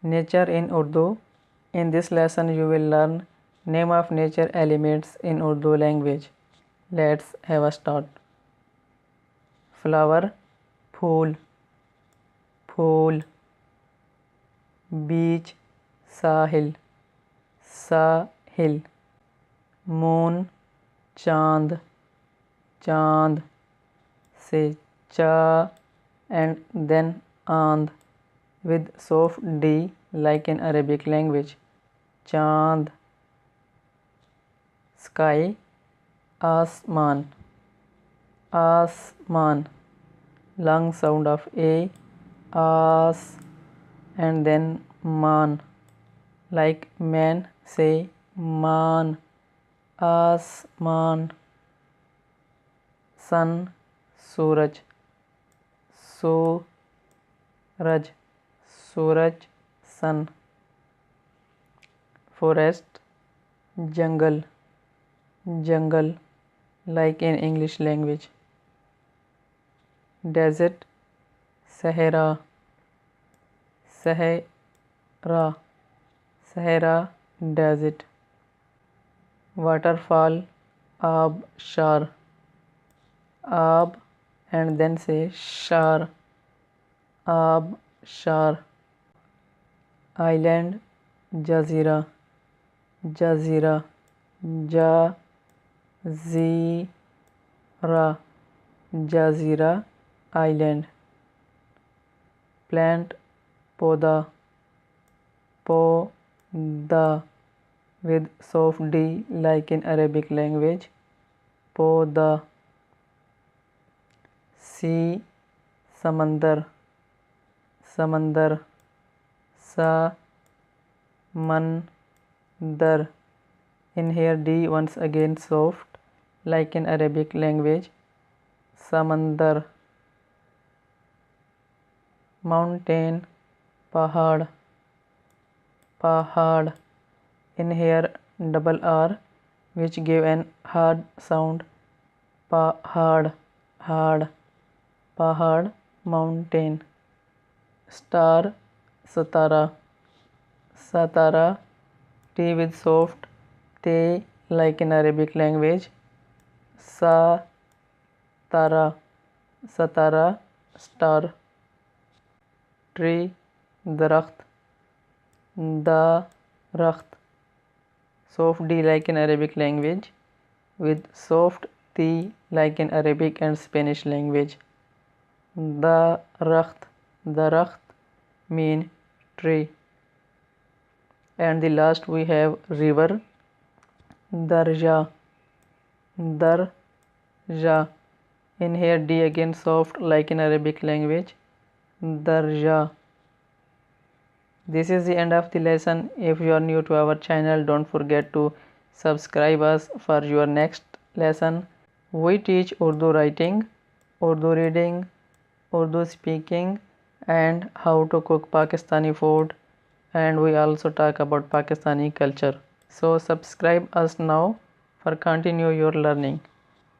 Nature in Urdu. In this lesson you will learn name of nature elements in Urdu language. Let's have a start. Flower, fool, fool. Beach, Sahil, Sahil. Moon, चांद, चांद. Say cha and then and with soft D like in Arabic language. Chand. Sky, Asman, Asman. Long sound of A, As and then Man. Like man, say Man, Asman. Sun, Suraj, Suraj, Suraj, sun. Forest, jungle, jungle like in English language. Desert, Sahara, Sahara, Sahara desert. Waterfall, Abshar, Ab and then say Shar, Abshar. Island, Jazira, Jazira, Jazira, Jazira island. Plant, Poda, Poda with soft D like in Arabic language. Poda. Sea, Samandar, Samandar, Samandar. In here D once again soft like in Arabic language. Samandar. Mountain, Pahad, Pahad. In here double R which give an hard sound. Pahad, hard, Pahad, mountain. Star, Satara, Satara. T with soft T like in Arabic language. Satara, Satara, star. Tree, Darakht, Darakht. Soft D like in Arabic language with soft T like in Arabic and Spanish language. Darakht, Darakht mean tree. And the last we have river, Darja, Darja. In here D again soft like in Arabic language. Darja. This is the end of the lesson. If you are new to our channel, don't forget to subscribe us for your next lesson. We teach Urdu writing, Urdu reading, Urdu speaking and how to cook Pakistani food, and we also talk about Pakistani culture. So subscribe us now for continue your learning.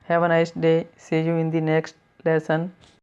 Have a nice day. See you in the next lesson.